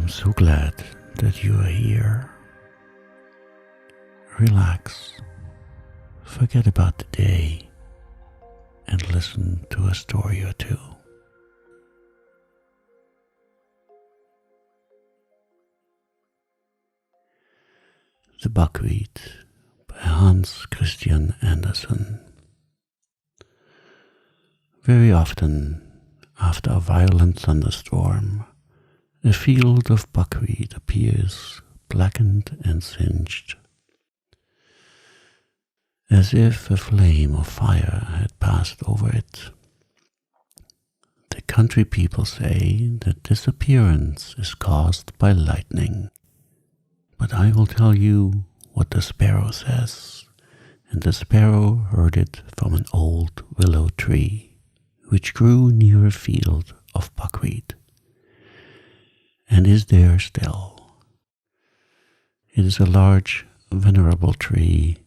I'm so glad that you are here. Relax, forget about the day, and listen to a story or two. The Buckwheat by Hans Christian Andersen. Very often, after a violent thunderstorm, a field of buckwheat appears blackened and singed, as if a flame of fire had passed over it. The country people say that this appearance is caused by lightning, but I will tell you what the sparrow says, and the sparrow heard it from an old willow tree, which grew near a field of buckwheat, and is there still. It is a large, venerable tree,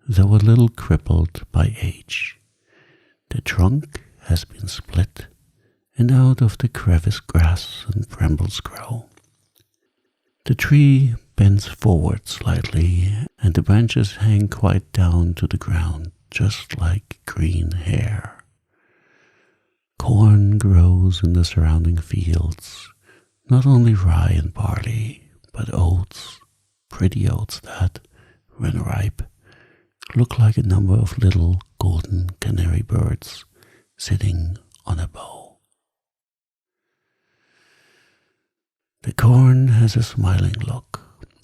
though a little crippled by age. The trunk has been split, and out of the crevice grass and brambles grow. The tree bends forward slightly, and the branches hang quite down to the ground, just like green hair. Corn grows in the surrounding fields, not only rye and barley, but oats, pretty oats that, when ripe, look like a number of little golden canary birds sitting on a bough. The corn has a smiling look,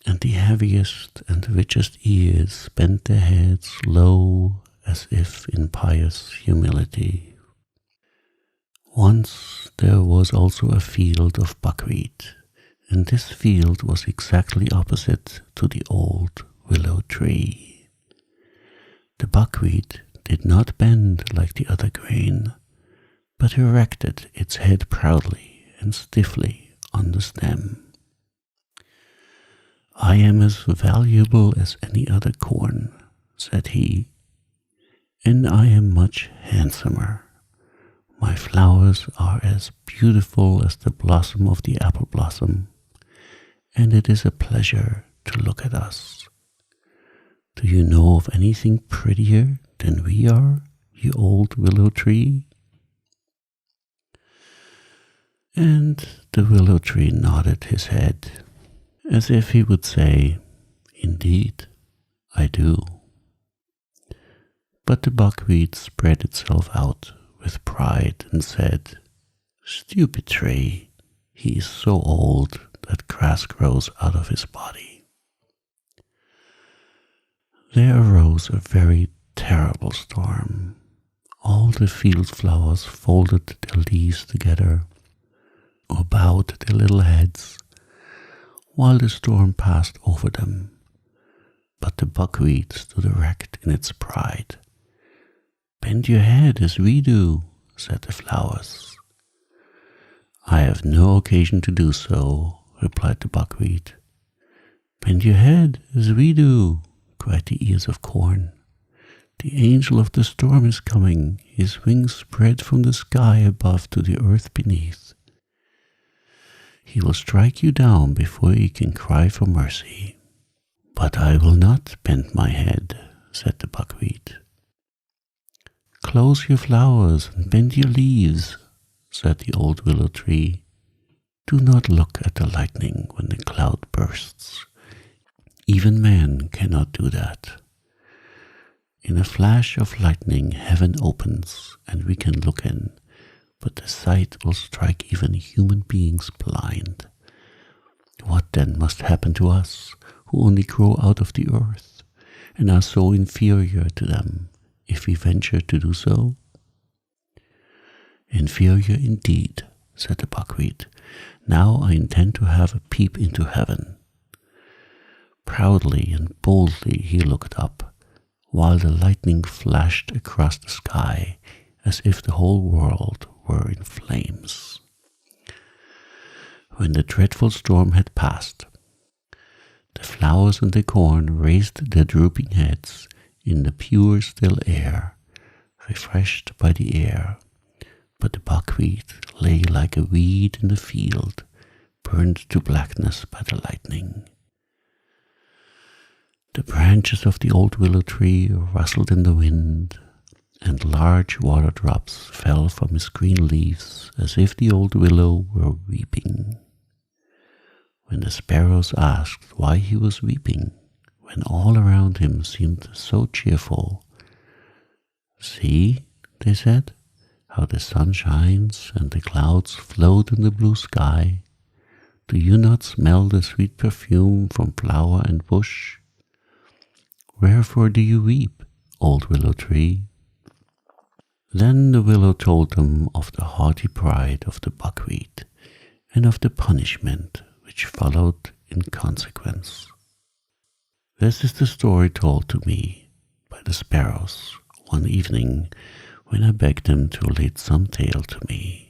and the heaviest and richest ears bend their heads low as if in pious humility. Once there was also a field of buckwheat, and this field was exactly opposite to the old willow tree. The buckwheat did not bend like the other grain, but erected its head proudly and stiffly on the stem. "I am as valuable as any other corn," said he, "and I am much handsomer. My flowers are as beautiful as the blossom of the apple blossom, and it is a pleasure to look at us. Do you know of anything prettier than we are, you old willow tree?" And the willow tree nodded his head, as if he would say, "Indeed, I do." But the buckwheat spread itself out with pride and said, "Stupid tree, he is so old that grass grows out of his body." There arose a very terrible storm. All the field flowers folded their leaves together, or bowed their little heads, while the storm passed over them. But the buckwheat stood erect in its pride. "Bend your head as we do," said the flowers. "I have no occasion to do so," replied the buckwheat. "Bend your head as we do," cried the ears of corn. "The angel of the storm is coming, his wings spread from the sky above to the earth beneath. He will strike you down before you can cry for mercy." "But I will not bend my head," said the buckwheat. "Close your flowers and bend your leaves," said the old willow tree. "Do not look at the lightning when the cloud bursts. Even man cannot do that. In a flash of lightning heaven opens and we can look in, but the sight will strike even human beings blind. What then must happen to us, who only grow out of the earth, and are so inferior to them, if we venture to do so?" "Inferior indeed," said the buckwheat. "Now I intend to have a peep into heaven." Proudly and boldly he looked up, while the lightning flashed across the sky as if the whole world were in flames. When the dreadful storm had passed, the flowers and the corn raised their drooping heads in the pure still air, refreshed by the air, but the buckwheat lay like a weed in the field, burned to blackness by the lightning. The branches of the old willow tree rustled in the wind, and large water drops fell from his green leaves as if the old willow were weeping. When the sparrows asked why he was weeping, when all around him seemed so cheerful, "See," they said, "how the sun shines and the clouds float in the blue sky. Do you not smell the sweet perfume from flower and bush? Wherefore do you weep, old willow tree?" Then the willow told them of the haughty pride of the buckwheat and of the punishment which followed in consequence. This is the story told to me by the sparrows one evening when I begged them to relate some tale to me.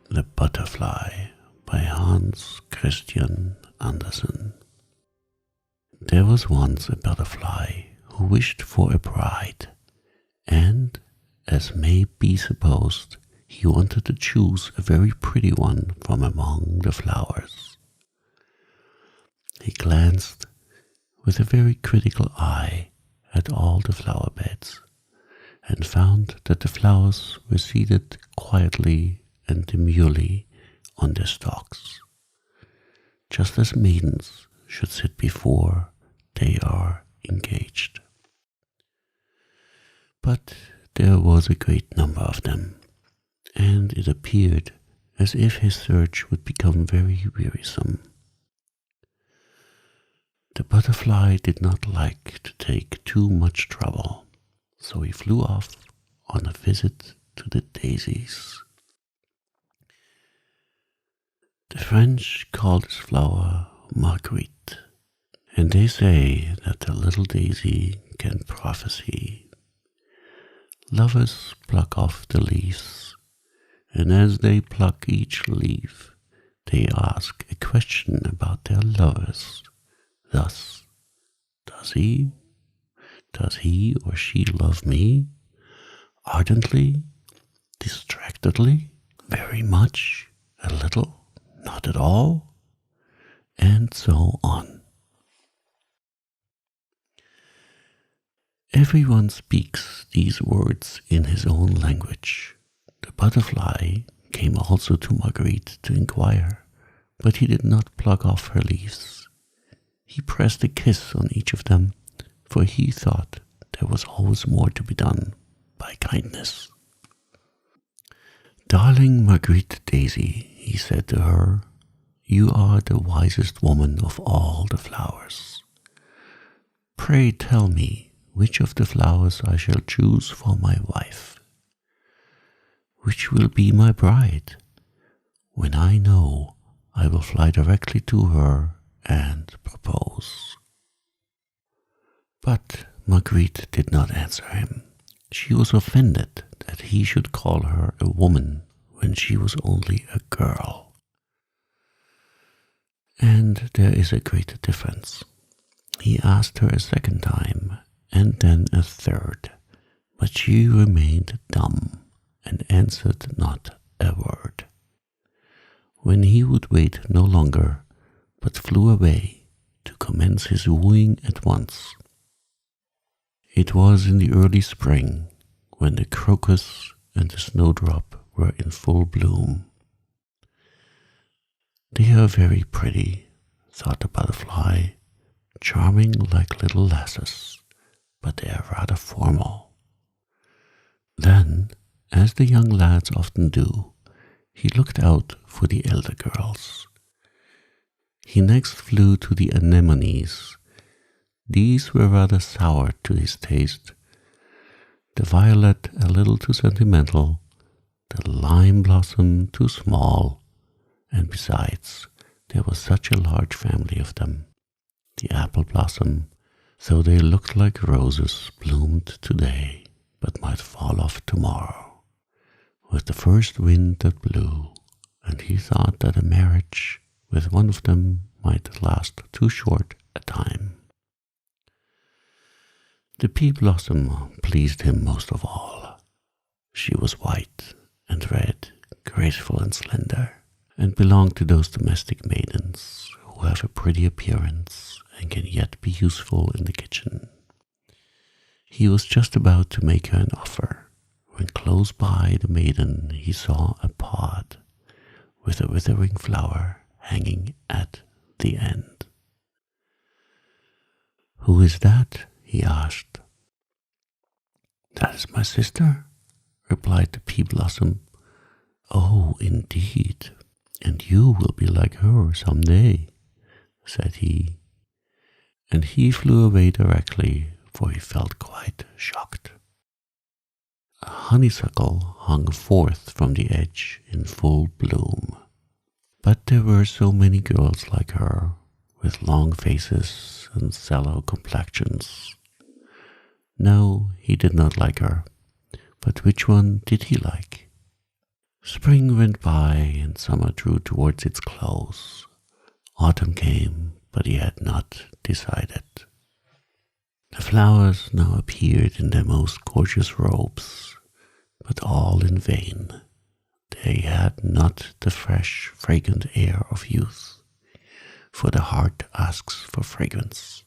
The Butterfly by Hans Christian Andersen. There was once a butterfly who wished for a bride, and, as may be supposed, he wanted to choose a very pretty one from among the flowers. He glanced with a very critical eye at all the flower beds, and found that the flowers were seated quietly and demurely on their stalks, just as maidens should sit before they are engaged. But there was a great number of them, and it appeared as if his search would become very wearisome. The butterfly did not like to take too much trouble, so he flew off on a visit to the daisies. The French call this flower Marguerite, and they say that the little daisy can prophesy. Lovers pluck off the leaves, and as they pluck each leaf, they ask a question about their lovers. Thus, does he or she love me? Ardently? Distractedly? Very much? A little? Not at all? And so on. Everyone speaks these words in his own language. The butterfly came also to Marguerite to inquire, but he did not pluck off her leaves. He pressed a kiss on each of them, for he thought there was always more to be done by kindness. "Darling Marguerite Daisy," he said to her, "you are the wisest woman of all the flowers. Pray tell me which of the flowers I shall choose for my wife. Which will be my bride? When I know, I will fly directly to her and propose." But Marguerite did not answer him. She was offended that he should call her a woman when she was only a girl. And there is a great difference. He asked her a second time, and then a third, but she remained dumb and answered not a word. When he would wait no longer, but flew away to commence his wooing at once. It was in the early spring, when the crocus and the snowdrop were in full bloom. "They are very pretty," thought the butterfly, "charming like little lasses, but they are rather formal." Then, as the young lads often do, he looked out for the elder girls. He next flew to the anemones. These were rather sour to his taste, the violet a little too sentimental, the lime blossom too small, and besides, there was such a large family of them. The apple blossom, though they looked like roses, bloomed today, but might fall off tomorrow, with the first wind that blew, and he thought that a marriage with one of them might last too short a time. The pea blossom pleased him most of all. She was white and red, graceful and slender, and belonged to those domestic maidens who have a pretty appearance and can yet be useful in the kitchen. He was just about to make her an offer, when close by the maiden he saw a pod with a withering flower hanging at the end. "Who is that?" he asked. "That is my sister," replied the pea blossom. "Oh, indeed, and you will be like her some day," said he, and he flew away directly, for he felt quite shocked. A honeysuckle hung forth from the edge in full bloom, but there were so many girls like her, with long faces and sallow complexions. No, he did not like her, but which one did he like? Spring went by and summer drew towards its close. Autumn came, but he had not decided. The flowers now appeared in their most gorgeous robes, but all in vain. They had not the fresh, fragrant air of youth, for the heart asks for fragrance,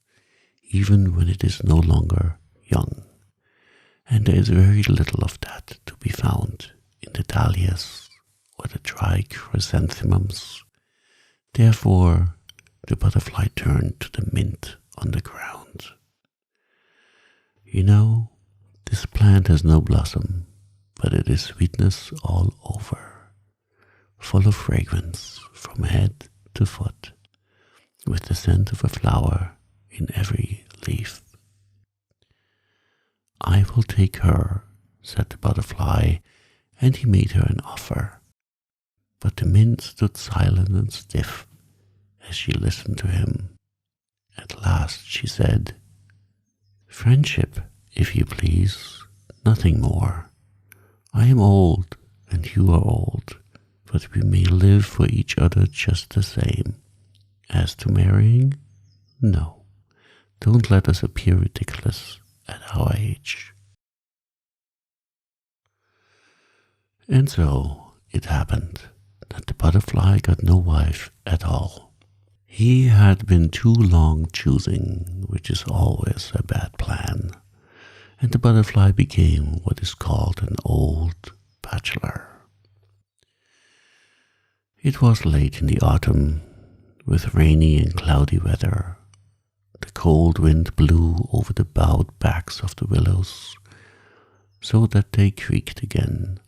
even when it is no longer young, and there is very little of that to be found in the dahlias or the dry chrysanthemums. Therefore, the butterfly turned to the mint on the ground. "You know, this plant has no blossom, but it is sweetness all over, full of fragrance from head to foot, with the scent of a flower in every leaf." "I will take her," said the butterfly, and he made her an offer. But the mint stood silent and stiff as she listened to him. At last she said, "Friendship, if you please, nothing more. I am old and you are old, but we may live for each other just the same. As to marrying, no, don't let us appear ridiculous at our age." And so it happened that the butterfly got no wife at all. He had been too long choosing, which is always a bad plan, and the butterfly became what is called an old bachelor. It was late in the autumn, with rainy and cloudy weather. The cold wind blew over the bowed backs of the willows, so that they creaked again.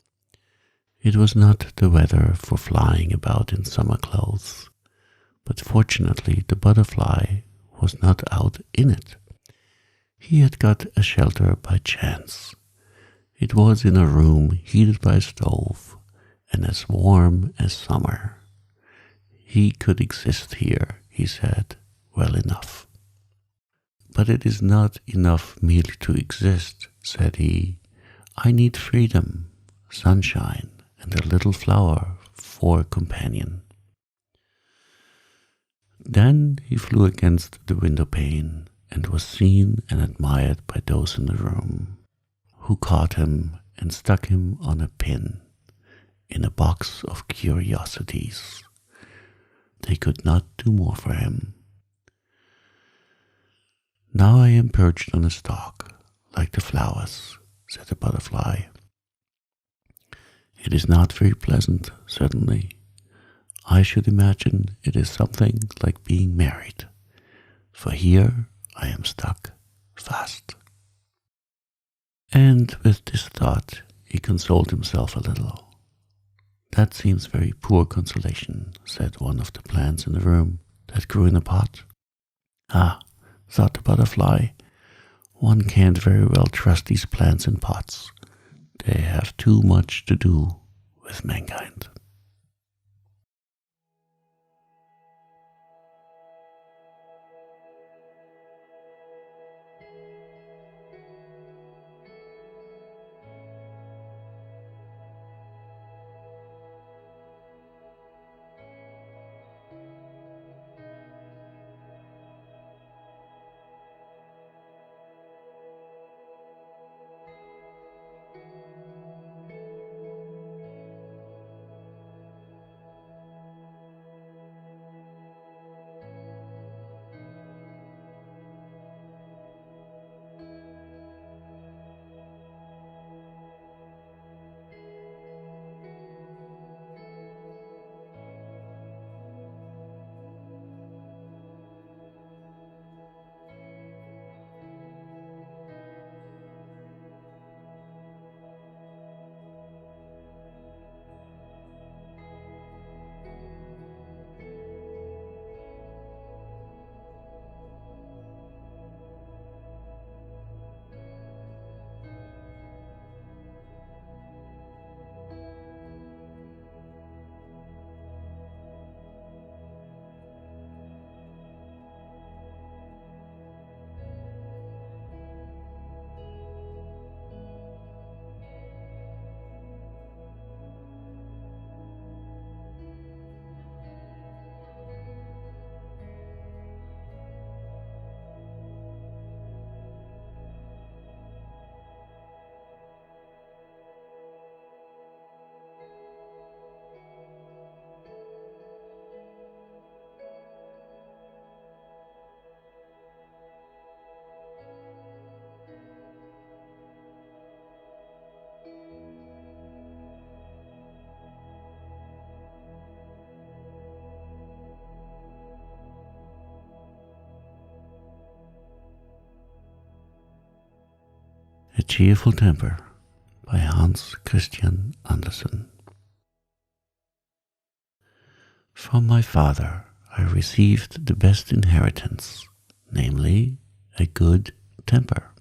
It was not the weather for flying about in summer clothes, but fortunately the butterfly was not out in it, He had got a shelter by chance. It was in a room heated by a stove and as warm as summer. He could exist here, he said, well enough. But it is not enough merely to exist, said he. I need freedom, sunshine, and a little flower for a companion. Then he flew against the window pane and was seen and admired by those in the room, who caught him and stuck him on a pin in a box of curiosities. They could not do more for him. Now I am perched on a stalk, like the flowers, said the butterfly. It is not very pleasant, certainly. I should imagine it is something like being married, for here I am stuck fast. And with this thought he consoled himself a little. That seems very poor consolation, said one of the plants in the room that grew in a pot. Ah, thought the butterfly, one can't very well trust these plants in pots. They have too much to do with mankind. A Cheerful Temper by Hans Christian Andersen. From my father I received the best inheritance, namely a good temper.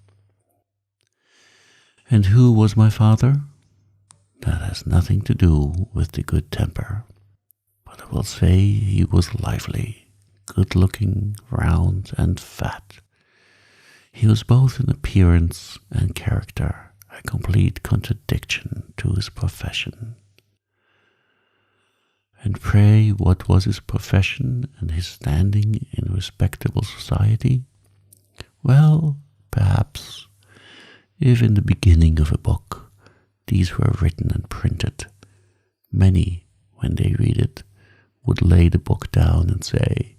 And who was my father? That has nothing to do with the good temper, but I will say he was lively, good-looking, round and fat. He was both in appearance and character a complete contradiction to his profession. And pray, what was his profession and his standing in respectable society? Well, perhaps, if in the beginning of a book these were written and printed, many, when they read it, would lay the book down and say,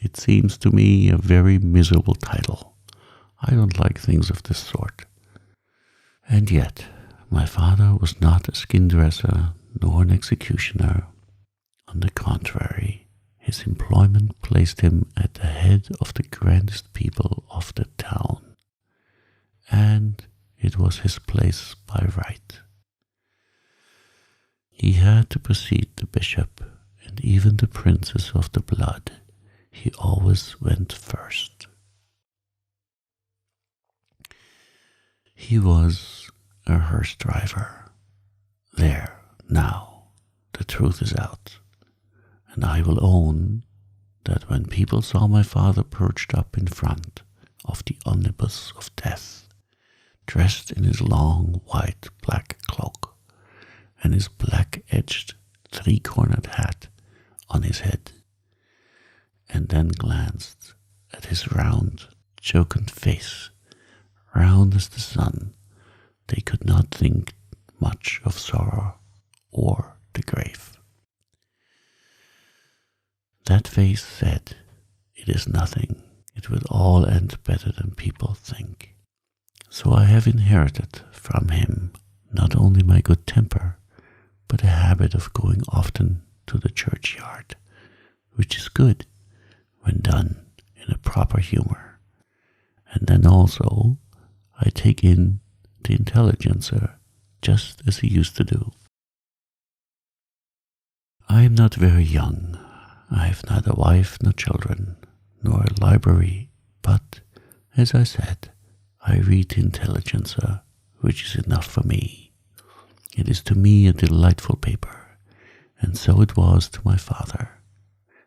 "It seems to me a very miserable title. I don't like things of this sort." And yet, my father was not a skin dresser nor an executioner. On the contrary, his employment placed him at the head of the grandest people of the town, and it was his place by right. He had to precede the bishop, and even the princes of the blood. He always went first. He was a hearse driver. There, now, the truth is out, and I will own that when people saw my father perched up in front of the omnibus of death, dressed in his long white black cloak and his black-edged three-cornered hat on his head, and then glanced at his round, jocund face, round as the sun, they could not think much of sorrow or the grave. That face said, "It is nothing, it will all end better than people think." So I have inherited from him not only my good temper, but a habit of going often to the churchyard, which is good when done in a proper humor. And then also I take in the Intelligencer just as he used to do. I am not very young. I have neither wife nor children, nor a library, but, as I said, I read the Intelligencer, which is enough for me. It is to me a delightful paper, and so it was to my father.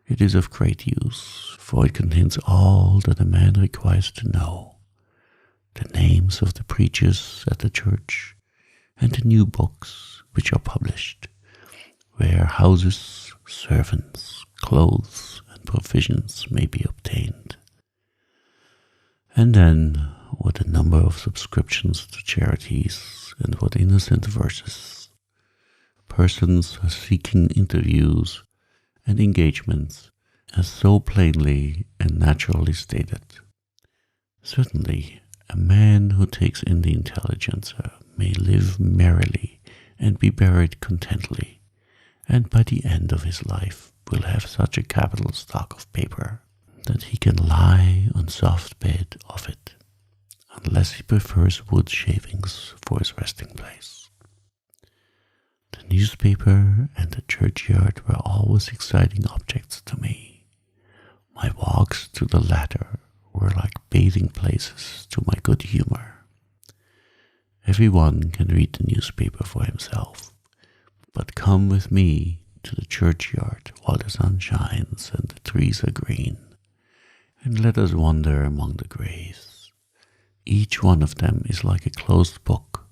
It is of great use, for it contains all that a man requires to know. The names of the preachers at the church, and the new books which are published, where houses, servants, clothes, and provisions may be obtained. And then, what a number of subscriptions to charities, and what innocent verses. Persons are seeking interviews and engagements, as so plainly and naturally stated. Certainly, a man who takes in the Intelligencer may live merrily and be buried contently, and by the end of his life will have such a capital stock of paper that he can lie on soft bed of it, unless he prefers wood shavings for his resting place. The newspaper and the churchyard were always exciting objects to me. My walks to the latter were like bathing places to my good humor. Everyone can read the newspaper for himself, but come with me to the churchyard while the sun shines and the trees are green, and let us wander among the graves. Each one of them is like a closed book,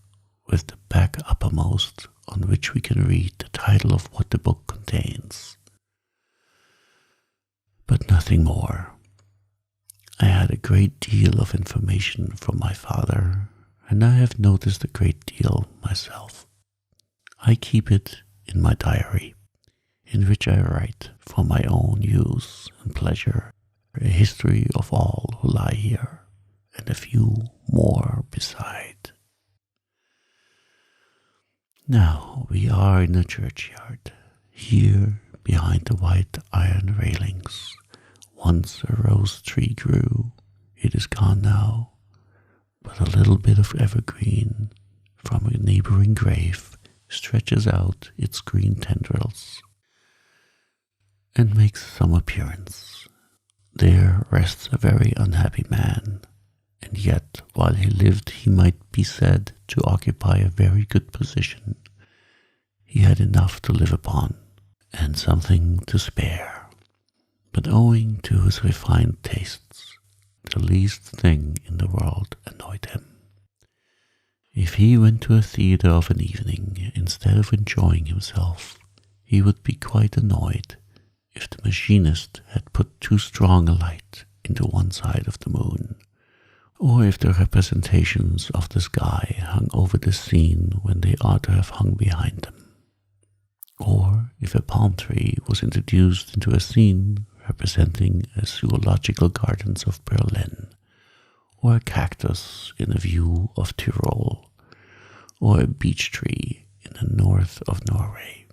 with the back uppermost, on which we can read the title of what the book contains. But nothing more. I had a great deal of information from my father, and I have noticed a great deal myself. I keep it in my diary, in which I write for my own use and pleasure a history of all who lie here, and a few more beside. Now we are in the churchyard, here behind the white iron railings. Once a rose tree grew, it is gone now, but a little bit of evergreen from a neighboring grave stretches out its green tendrils and makes some appearance. There rests a very unhappy man, and yet while he lived he might be said to occupy a very good position. He had enough to live upon, and something to spare. But owing to his refined tastes, the least thing in the world annoyed him. If he went to a theater of an evening, instead of enjoying himself, he would be quite annoyed if the machinist had put too strong a light into one side of the moon, or if the representations of the sky hung over the scene when they ought to have hung behind them, or if a palm tree was introduced into a scene representing a zoological gardens of Berlin, or a cactus in a view of Tyrol, or a beech tree in the north of Norway.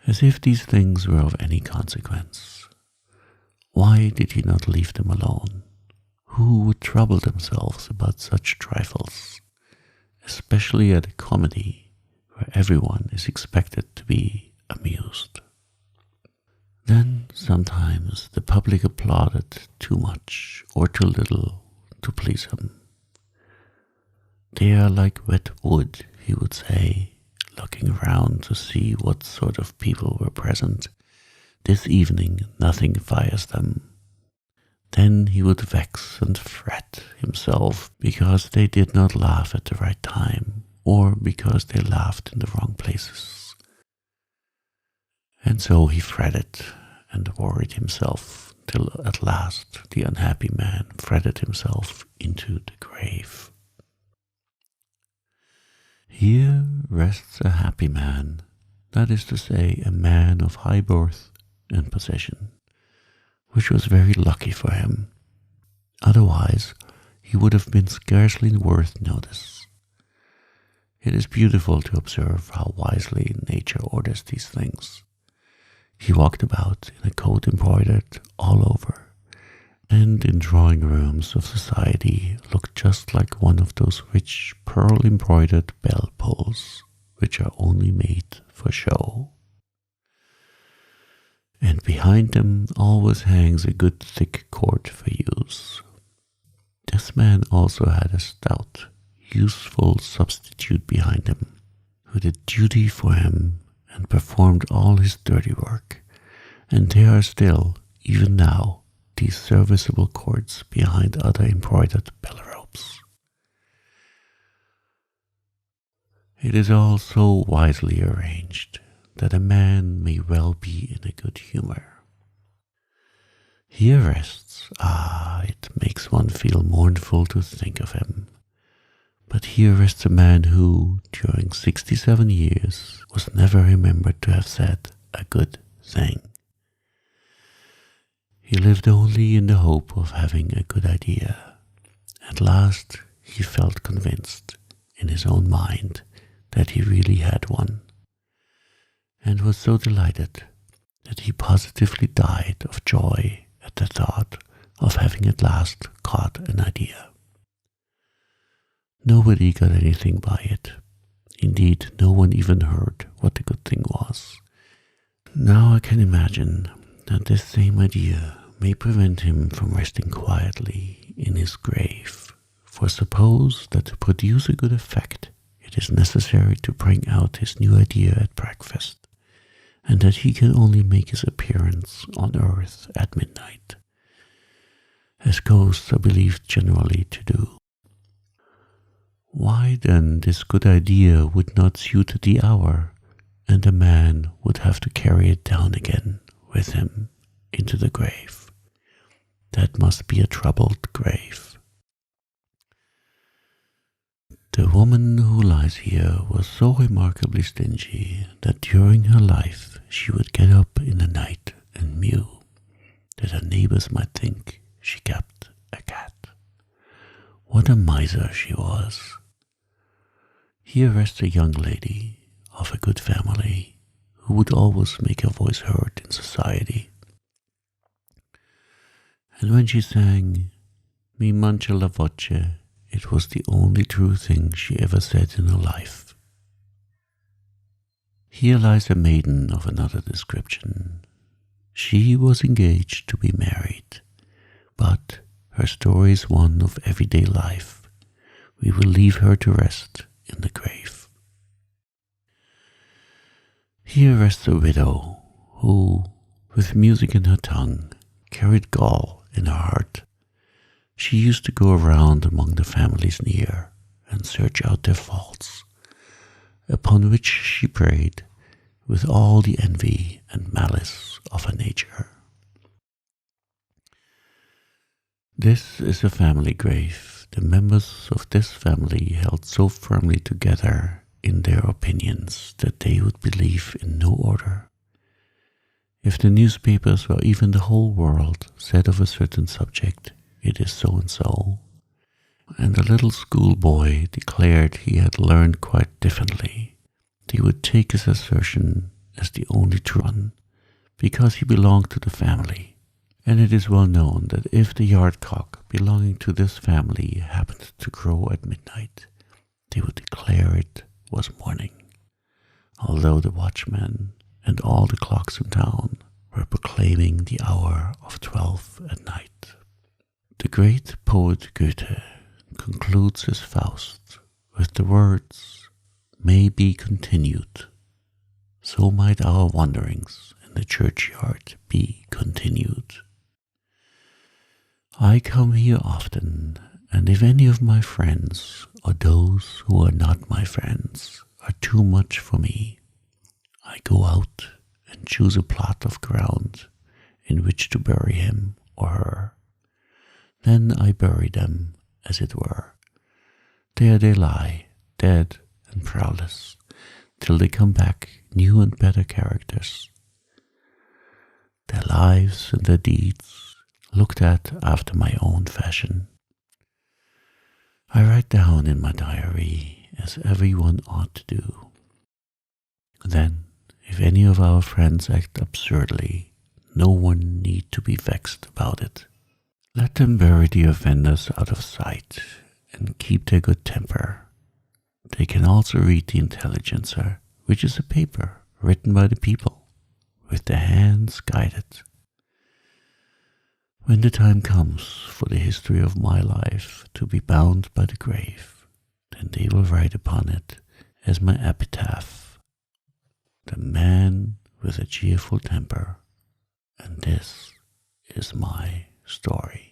As if these things were of any consequence. Why did he not leave them alone? Who would trouble themselves about such trifles, especially at a comedy where everyone is expected to be amused? Then sometimes the public applauded too much or too little to please him, They are like wet wood, he would say, looking around to see what sort of people were present. This evening nothing fires them. Then he would vex and fret himself because they did not laugh at the right time, or because they laughed in the wrong places. And so he fretted and worried himself till at last the unhappy man fretted himself into the grave. Here rests a happy man, that is to say, a man of high birth and position, which was very lucky for him. Otherwise, he would have been scarcely worth notice. It is beautiful to observe how wisely nature orders these things. He walked about in a coat embroidered all over, and in drawing rooms of society looked just like one of those rich pearl-embroidered bell pulls, which are only made for show. And behind them always hangs a good thick cord for use. This man also had a stout, useful substitute behind him, who did duty for him and performed all his dirty work, and there are still, even now, these serviceable cords behind other embroidered bell ropes. It is all so wisely arranged that a man may well be in a good humor. Here rests, it makes one feel mournful to think of him, but here rests a man who, during 67 years, was never remembered to have said a good thing. He lived only in the hope of having a good idea. At last he felt convinced in his own mind that he really had one, and was so delighted that he positively died of joy at the thought of having at last caught an idea. Nobody got anything by it. Indeed, no one even heard what the good thing was. Now I can imagine that this same idea may prevent him from resting quietly in his grave. For suppose that to produce a good effect, it is necessary to bring out his new idea at breakfast, and that he can only make his appearance on earth at midnight, as ghosts are believed generally to do. Why then this good idea would not suit the hour, and the man would have to carry it down again with him into the grave. That must be a troubled grave. The woman who lies here was so remarkably stingy that during her life she would get up in the night and mew, that her neighbors might think she kept a cat. What a miser she was. Here rests a young lady of a good family who would always make her voice heard in society. And when she sang Mi mangia la voce, it was the only true thing she ever said in her life. Here lies a maiden of another description. She was engaged to be married, but her story is one of everyday life. We will leave her to rest in the grave. Here rests a widow who, with music in her tongue, carried gall in her heart. She used to go around among the families near and search out their faults, upon which she preyed with all the envy and malice of her nature. This is a family grave. The members of this family held so firmly together in their opinions that they would believe in no order. If the newspapers or even the whole world said of a certain subject, it is so and so, and the little schoolboy declared he had learned quite differently, they would take his assertion as the only true one, because he belonged to the family. And it is well known that if the yard cock belonging to this family happened to crow at midnight, they would declare it was morning, although the watchman and all the clocks in town were proclaiming the hour of 12 at night. The great poet Goethe concludes his Faust with the words, "May be continued." So might our wanderings in the churchyard be continued. I come here often, and if any of my friends, or those who are not my friends, are too much for me, I go out and choose a plot of ground in which to bury him or her. Then I bury them, as it were. There they lie, dead and prowless, till they come back new and better characters. Their lives and their deeds looked at after my own fashion. I write down in my diary, as everyone ought to do. Then, if any of our friends act absurdly, no one need to be vexed about it. Let them bury the offenders out of sight and keep their good temper. They can also read the Intelligencer, which is a paper written by the people, with their hands guided. When the time comes for the history of my life to be bound by the grave, then they will write upon it as my epitaph, "The man with a cheerful temper," and this is my story.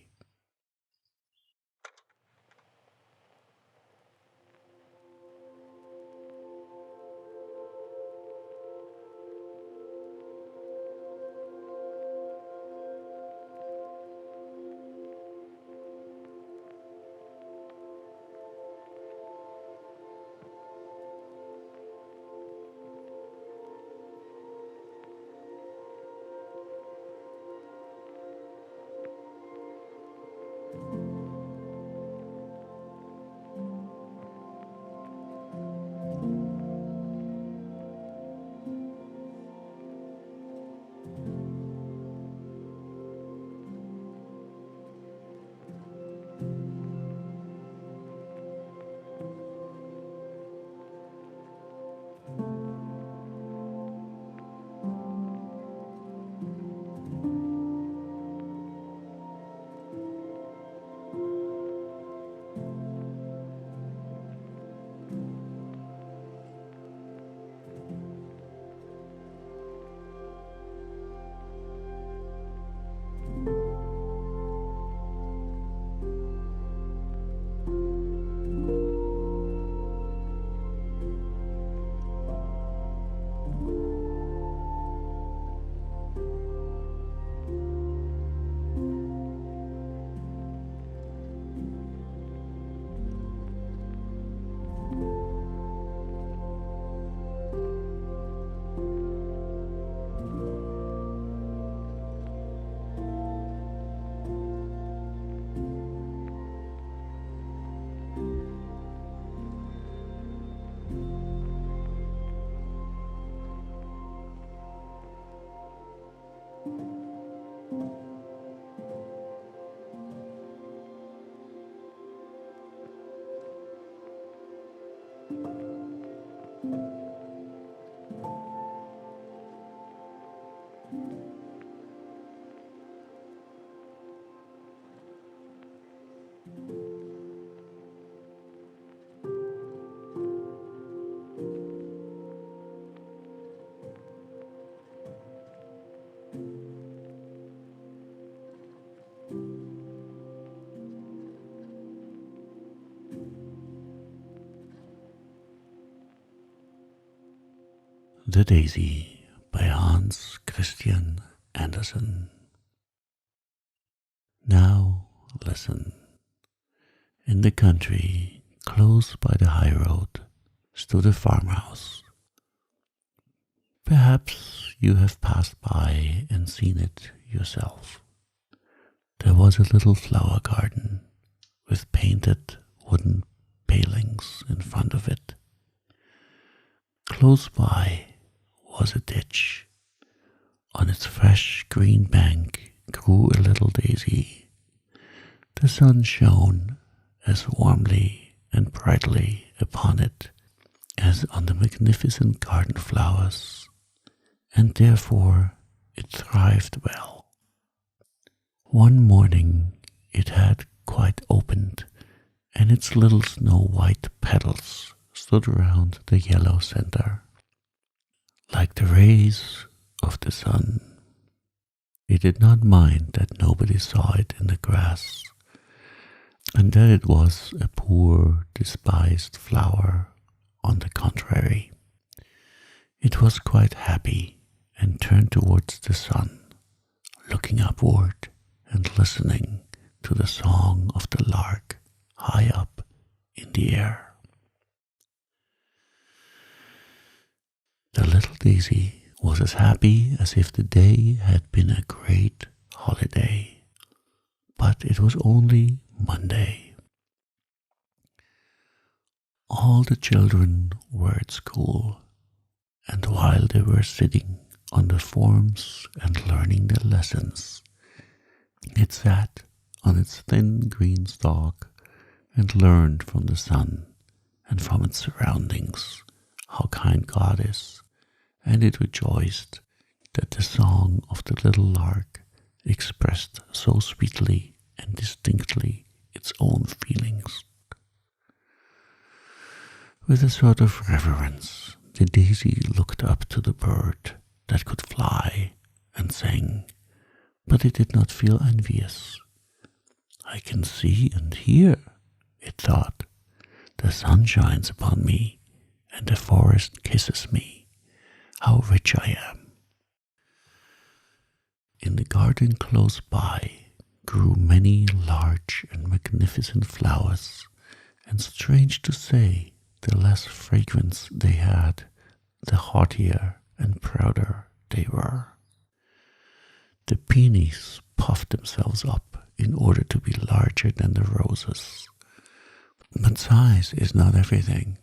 The Daisy by Hans Christian Andersen. Now listen. In the country, close by the high road, stood a farmhouse. Perhaps you have passed by and seen it yourself. There was a little flower garden with painted wooden palings in front of it. Close by was a ditch. On its fresh green bank grew a little daisy. The sun shone as warmly and brightly upon it as on the magnificent garden flowers, and therefore it thrived well. One morning it had quite opened, and its little snow-white petals stood around the yellow center, like the rays of the sun. It did not mind that nobody saw it in the grass, and that it was a poor, despised flower. On the contrary, it was quite happy and turned towards the sun, looking upward and listening to the song of the lark high up in the air. The little daisy was as happy as if the day had been a great holiday, but it was only Monday. All the children were at school, and while they were sitting on the forms and learning their lessons, it sat on its thin green stalk and learned from the sun and from its surroundings how kind God is, and it rejoiced that the song of the little lark expressed so sweetly and distinctly its own feelings. With a sort of reverence, the daisy looked up to the bird that could fly and sang, but it did not feel envious. I can see and hear, it thought. The sun shines upon me, and the forest kisses me. How rich I am. In the garden close by grew many large and magnificent flowers, and strange to say, the less fragrance they had, the haughtier and prouder they were. The peonies puffed themselves up in order to be larger than the roses. But size is not everything.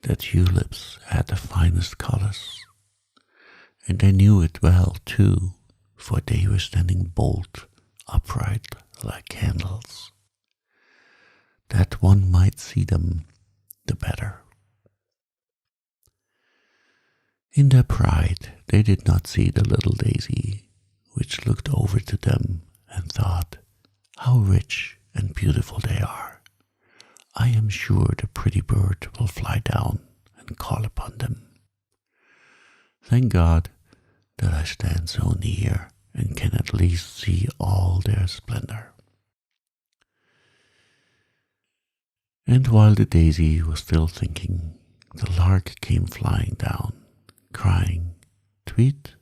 The tulips had the finest colors, and they knew it well too, for they were standing bolt upright like candles. That one might see them the better. In their pride, they did not see the little daisy, which looked over to them and thought, how rich and beautiful they are. I am sure the pretty bird will fly down and call upon them. Thank God that I stand so near and can at least see all their splendor. And while the daisy was still thinking, the lark came flying down, crying, tweet,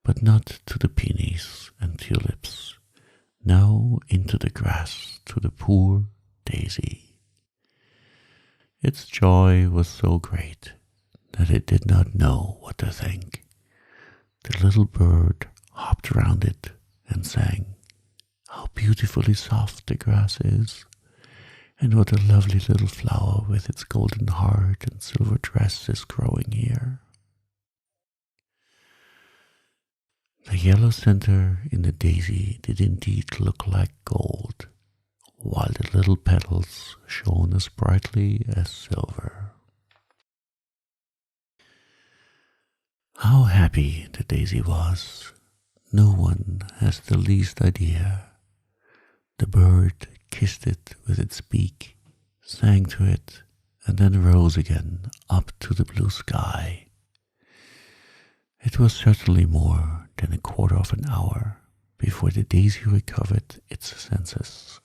but not to the peonies and tulips, no, into the grass to the poor daisy. Its joy was so great that it did not know what to think. The little bird hopped round it and sang, how beautifully soft the grass is, and what a lovely little flower with its golden heart and silver dress is growing here. The yellow center in the daisy did indeed look like gold, while the little petals shone as brightly as silver. How happy the daisy was, no one has the least idea. The bird kissed it with its beak, sang to it, and then rose again up to the blue sky. It was certainly more than a quarter of an hour before the daisy recovered its senses.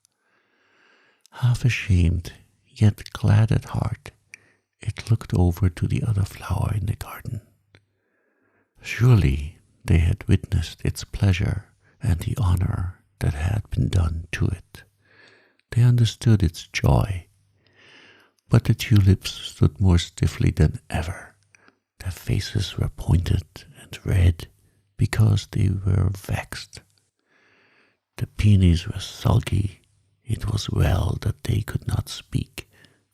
Half ashamed, yet glad at heart, it looked over to the other flower in the garden. Surely they had witnessed its pleasure and the honor that had been done to it. They understood its joy, but the tulips stood more stiffly than ever. Their faces were pointed and red because they were vexed. The peonies were sulky. It was well that they could not speak,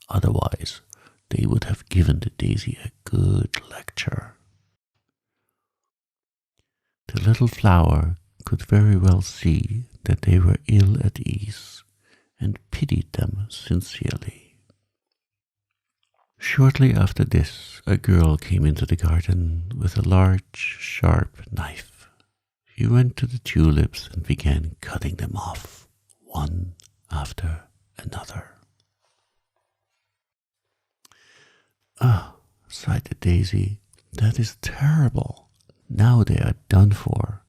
otherwise they would have given the daisy a good lecture. The little flower could very well see that they were ill at ease, and pitied them sincerely. Shortly after this, a girl came into the garden with a large, sharp knife. She went to the tulips and began cutting them off, one after another. Ah, sighed the daisy, that is terrible. Now they are done for.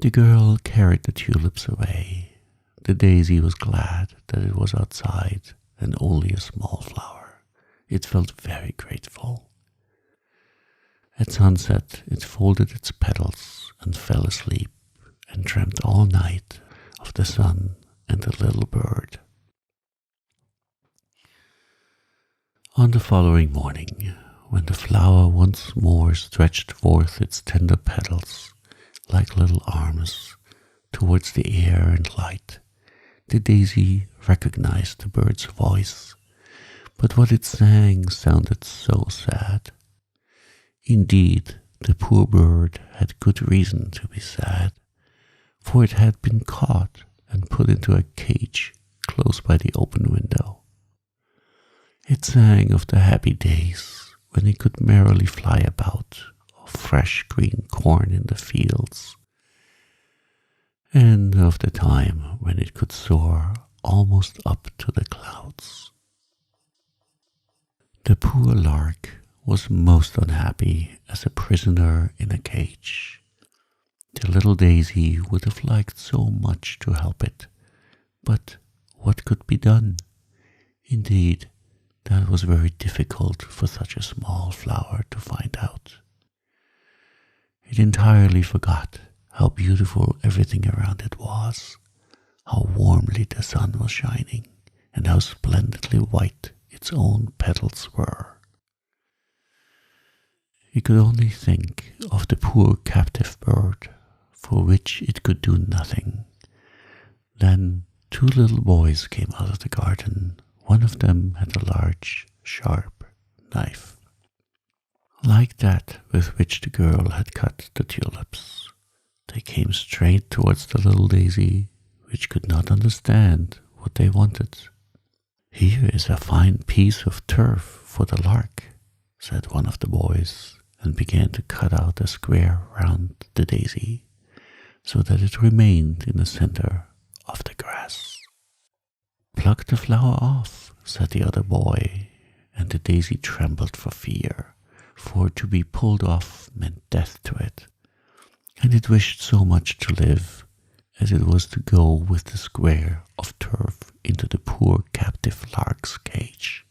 The girl carried the tulips away. The daisy was glad that it was outside and only a small flower. It felt very grateful. At sunset, it folded its petals and fell asleep and dreamt all night of the sun and the little bird. On the following morning, when the flower once more stretched forth its tender petals like little arms towards the air and light, the daisy recognized the bird's voice, but what it sang sounded so sad. Indeed, the poor bird had good reason to be sad, for it had been caught and put into a cage close by the open window. It sang of the happy days when it could merrily fly about, of fresh green corn in the fields, and of the time when it could soar almost up to the clouds. The poor lark was most unhappy as a prisoner in a cage. The little daisy would have liked so much to help it, but what could be done? Indeed, that was very difficult for such a small flower to find out. It entirely forgot how beautiful everything around it was, how warmly the sun was shining, and how splendidly white its own petals were. It could only think of the poor captive bird, for which it could do nothing. Then 2 little boys came out of the garden. One of them had a large, sharp knife, like that with which the girl had cut the tulips. They came straight towards the little daisy, which could not understand what they wanted. "Here is a fine piece of turf for the lark," said one of the boys, and began to cut out a square round the daisy, so that it remained in the center of the grass. "Pluck the flower off," said the other boy, and the daisy trembled for fear, for to be pulled off meant death to it, and it wished so much to live, as it was to go with the square of turf into the poor captive lark's cage.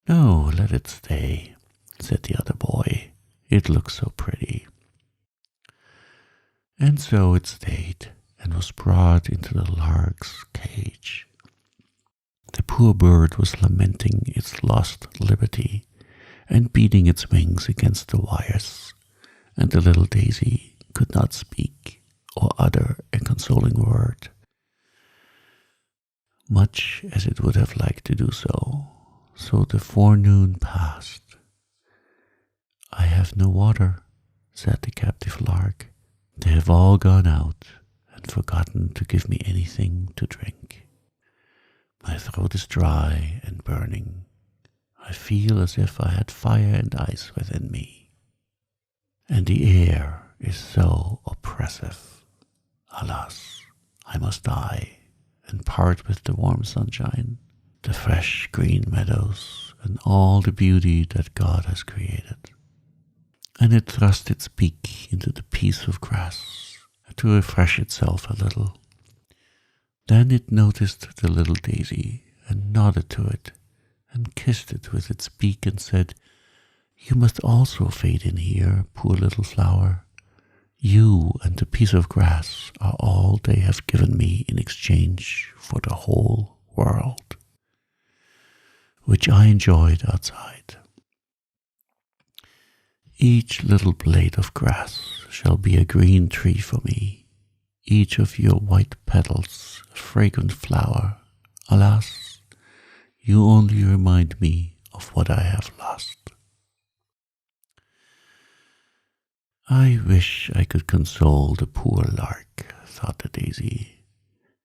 "No, let it stay," said the other boy. "It looks so pretty." And so it stayed, and was brought into the lark's cage. The poor bird was lamenting its lost liberty and beating its wings against the wires, and the little daisy could not speak or utter a consoling word, much as it would have liked to do so. So the forenoon passed. "I have no water," said the captive lark. "They have all gone out and forgotten to give me anything to drink. My throat is dry and burning. I feel as if I had fire and ice within me. And the air is so oppressive. Alas, I must die and part with the warm sunshine, the fresh green meadows, and all the beauty that God has created." And it thrust its beak into the piece of grass to refresh itself a little. Then it noticed the little daisy and nodded to it and kissed it with its beak and said, "You must also fade in here, poor little flower. You and the piece of grass are all they have given me in exchange for the whole world, which I enjoyed outside. Each little blade of grass shall be a green tree for me, each of your white petals a fragrant flower. Alas, you only remind me of what I have lost." "I wish I could console the poor lark," thought the daisy.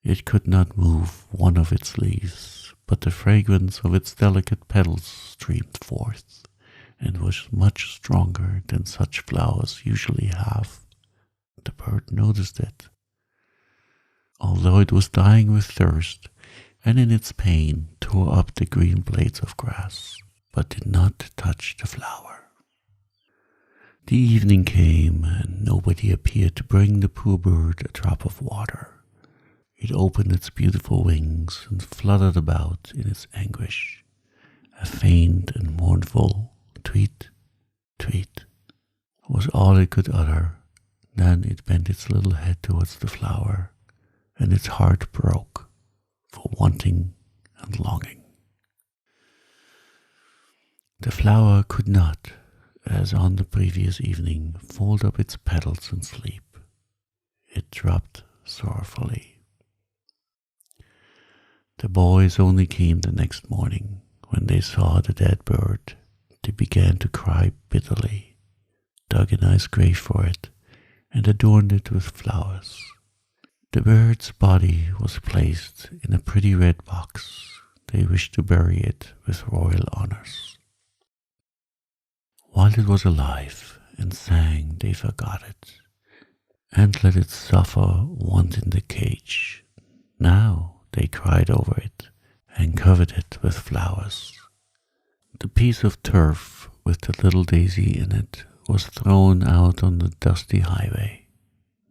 "It could not move one of its leaves, but the fragrance of its delicate petals streamed forth, and was much stronger than such flowers usually have. The bird noticed it. Although it was dying with thirst, and in its pain tore up the green blades of grass, but did not touch the flower. The evening came, and nobody appeared to bring the poor bird a drop of water. It opened its beautiful wings and fluttered about in its anguish. A faint and mournful tweet, tweet was all it could utter. Then it bent its little head towards the flower, and its heart broke for wanting and longing. The flower could not, as on the previous evening, fold up its petals and sleep. It dropped sorrowfully. The boys only came the next morning. When they saw the dead bird, they began to cry bitterly, dug a nice grave for it, and adorned it with flowers. The bird's body was placed in a pretty red box. They wished to bury it with royal honors. While it was alive and sang, they forgot it, and let it suffer want in the cage. Now they cried over it, and covered it with flowers. The piece of turf with the little daisy in it was thrown out on the dusty highway.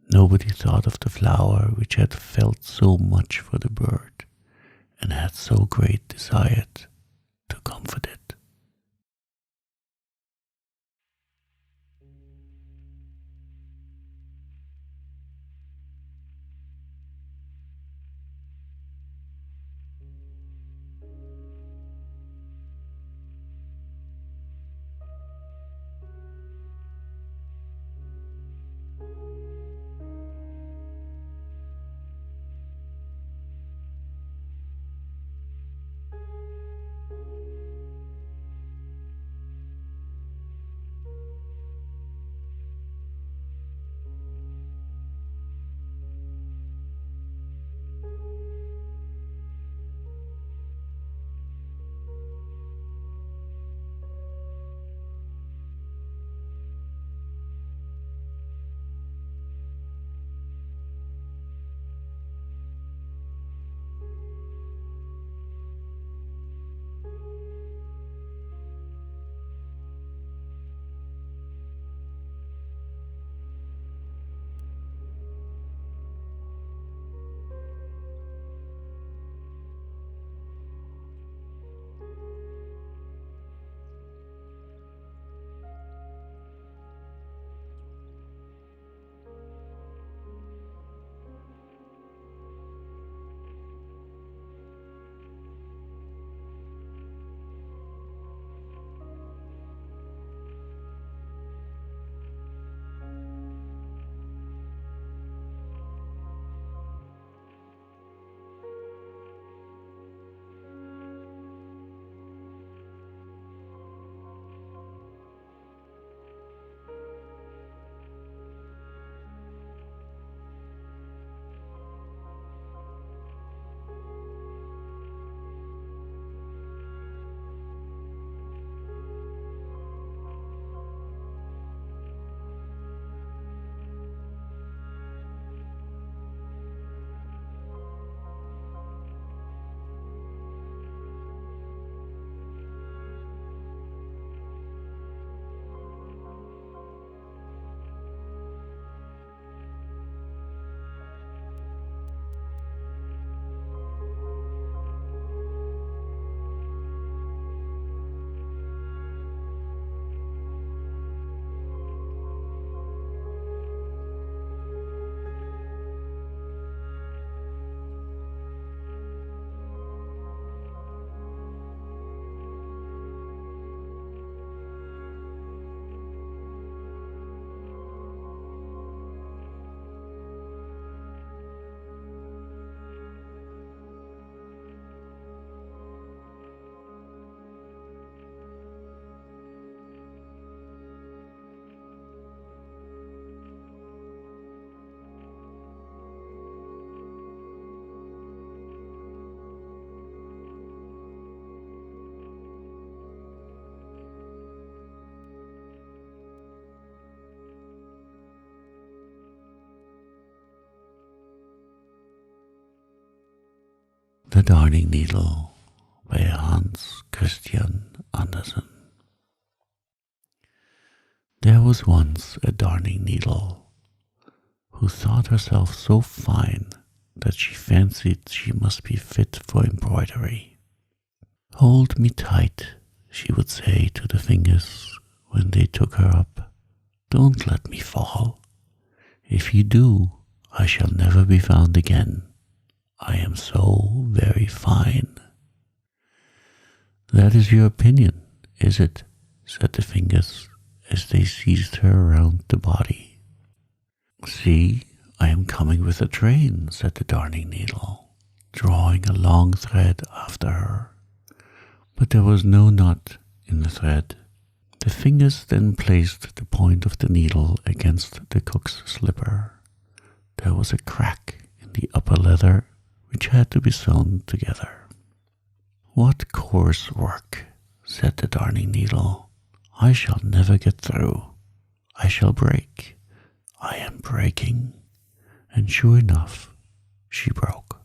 Nobody thought of the flower which had felt so much for the bird, and had so great desired to comfort it. The Darning Needle by Hans Christian Andersen. There was once a darning needle who thought herself so fine that she fancied she must be fit for embroidery. "Hold me tight," she would say to the fingers when they took her up. "Don't let me fall. If you do, I shall never be found again. I am so very fine." "That is your opinion, is it?" said the fingers, as they seized her around the body. "See, I am coming with a train," said the darning needle, drawing a long thread after her. But there was no knot in the thread. The fingers then placed the point of the needle against the cook's slipper. There was a crack in the upper leather, which had to be sewn together. "What coarse work," said the darning needle. "I shall never get through. I shall break. I am breaking." And sure enough, she broke.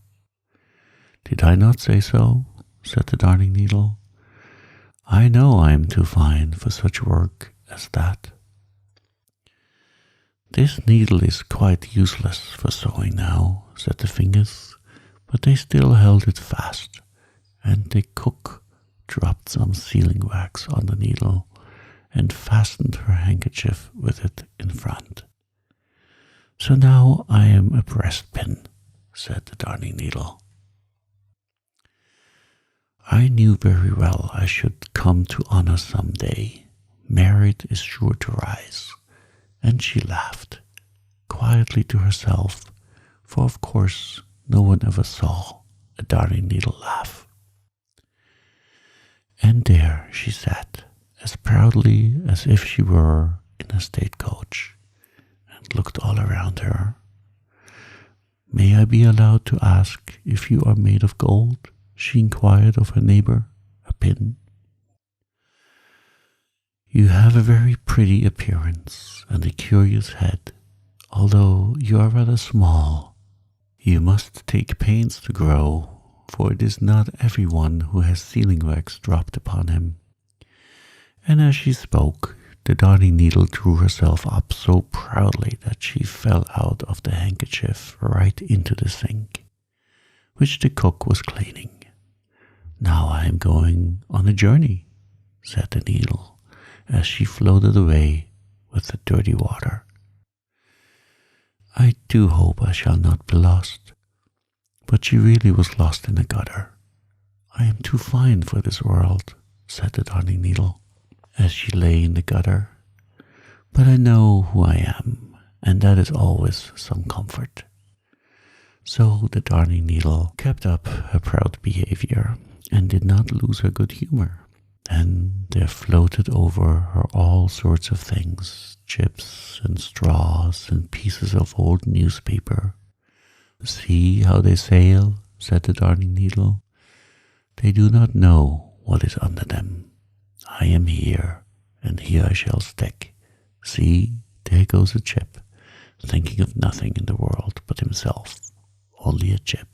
"Did I not say so?" said the darning needle. "I know I am too fine for such work as that." "This needle is quite useless for sewing now," said the fingers, but they still held it fast, and the cook dropped some sealing wax on the needle and fastened her handkerchief with it in front. "So now I am a breastpin," said the darning needle. "I knew very well I should come to honor some day. Merit is sure to rise." And she laughed, quietly to herself, for of course no one ever saw a darning needle laugh. And there she sat, as proudly as if she were in a stagecoach, and looked all around her. "May I be allowed to ask if you are made of gold?" she inquired of her neighbor, a pin. "You have a very pretty appearance and a curious head, although you are rather small. You must take pains to grow, for it is not everyone who has sealing wax dropped upon him." And as she spoke, the darning needle drew herself up so proudly that she fell out of the handkerchief right into the sink, which the cook was cleaning. "Now I am going on a journey," said the needle, as she floated away with the dirty water. "I do hope I shall not be lost." But she really was lost in a gutter. "I am too fine for this world," said the darning needle, as she lay in the gutter. "But I know who I am, and that is always some comfort." So the darning needle kept up her proud behavior and did not lose her good humor. Then there floated over her all sorts of things, chips and straws and pieces of old newspaper. "See how they sail," said the darning needle. "They do not know what is under them. I am here, and here I shall stick. See, there goes a chip, thinking of nothing in the world but himself, only a chip.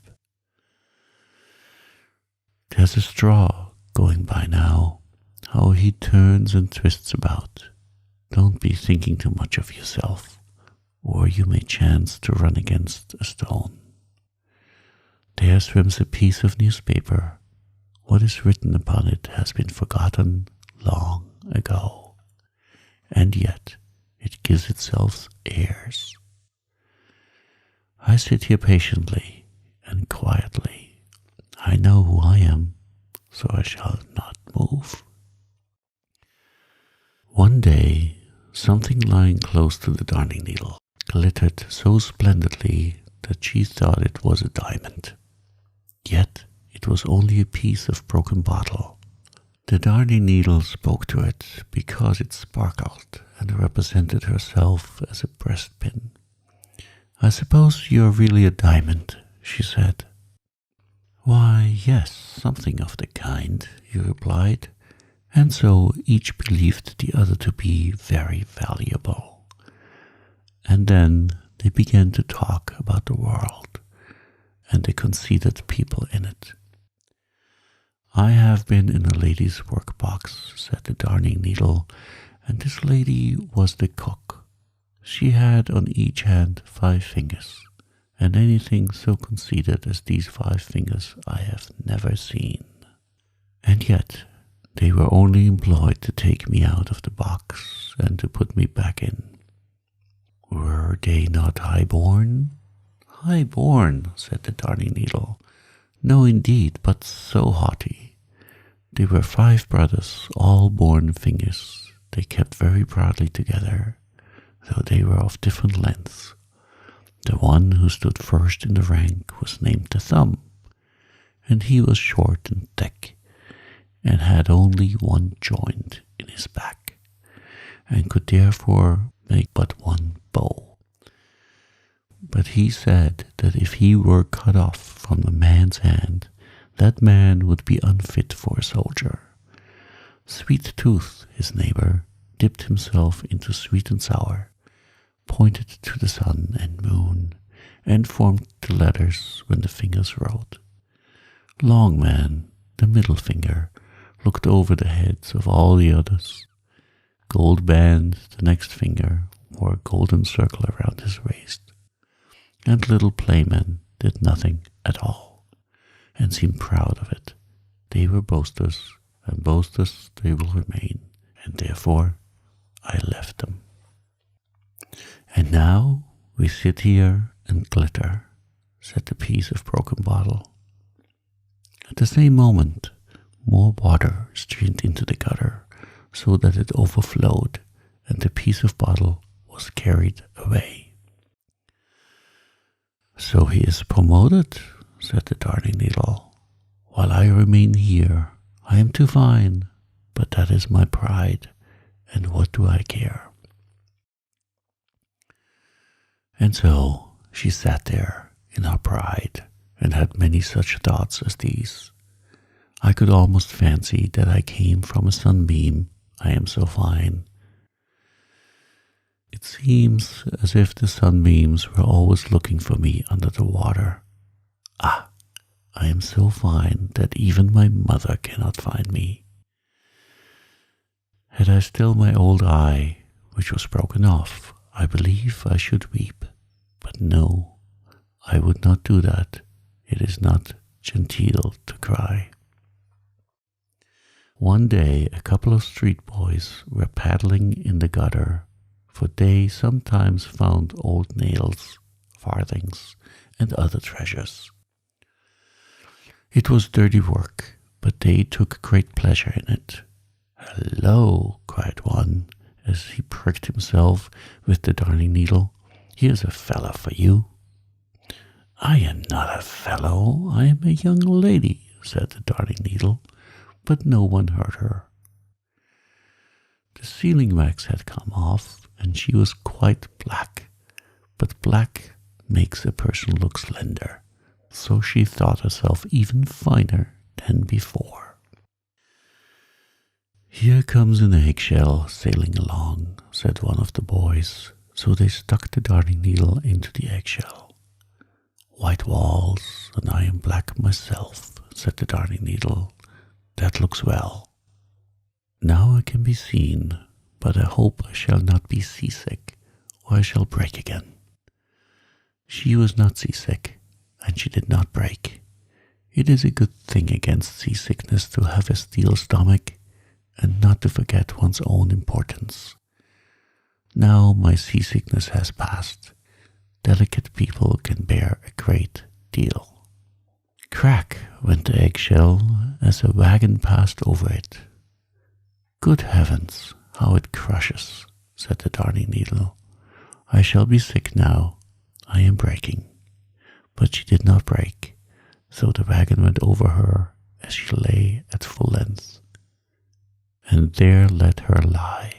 There's a straw going by now. How he turns and twists about. Don't be thinking too much of yourself, or you may chance to run against a stone. There swims a piece of newspaper. What is written upon it has been forgotten long ago, and yet it gives itself airs. I sit here patiently and quietly. I know who I am, so I shall not move." One day, something lying close to the darning needle glittered so splendidly that she thought it was a diamond. Yet it was only a piece of broken bottle. The darning needle spoke to it because it sparkled and represented herself as a breastpin. "I suppose you are really a diamond," she said. "Why, yes, something of the kind," he replied. And so each believed the other to be very valuable. And then they began to talk about the world and the conceited people in it. I have been in a lady's workbox, said the Darning Needle, and this lady was the cook. She had on each hand 5 fingers, and anything so conceited as these 5 fingers I have never seen. And yet they were only employed to take me out of the box and to put me back in. Were they not high-born? High-born, said the Darning Needle. No, indeed, but so haughty. They were 5 brothers, all born fingers. They kept very proudly together, though they were of different lengths. The one who stood first in the rank was named the Thumb, and he was short and thick, and had only 1 joint in his back, and could therefore make but 1 bow. But he said that if he were cut off from a man's hand, that man would be unfit for a soldier. Sweet Tooth, his neighbor, dipped himself into sweet and sour, pointed to the sun and moon, and formed the letters when the fingers wrote. Long Man, the middle finger, looked over the heads of all the others. Gold Band, the next finger, wore a golden circle around his waist. And Little Playman did nothing at all, and seemed proud of it. They were boasters, and boasters they will remain, and therefore I left them. And now we sit here and glitter, said the piece of broken bottle. At the same moment, more water streamed into the gutter, so that it overflowed, and the piece of bottle was carried away. So he is promoted, said the Darning Needle. While I remain here, I am too fine, but that is my pride, and what do I care? And so she sat there in her pride, and had many such thoughts as these. I could almost fancy that I came from a sunbeam, I am so fine. It seems as if the sunbeams were always looking for me under the water. Ah, I am so fine that even my mother cannot find me. Had I still my old eye, which was broken off, I believe I should weep. But no, I would not do that. It is not genteel to cry. One day a couple of street boys were paddling in the gutter, for they sometimes found old nails, farthings, and other treasures. It was dirty work, but they took great pleasure in it. "Hello," cried one, as he pricked himself with the Darning Needle. "Here's a fellow for you." "I am not a fellow, I am a young lady," said the Darning Needle, but no one heard her. The sealing wax had come off, and she was quite black, but black makes a person look slender, so she thought herself even finer than before. "Here comes an eggshell sailing along," said one of the boys, so they stuck the Darning Needle into the eggshell. "White walls, and I am black myself," said the Darning Needle. "That looks well. Now I can be seen, but I hope I shall not be seasick, or I shall break again." She was not seasick, and she did not break. It is a good thing against seasickness to have a steel stomach, and not to forget one's own importance. Now my seasickness has passed. Delicate people can bear a great deal. Crack went the eggshell as a wagon passed over it. "Good heavens, how it crushes," said the Darning Needle. "I shall be sick now. I am breaking." But she did not break, so the wagon went over her as she lay at full length, and there let her lie.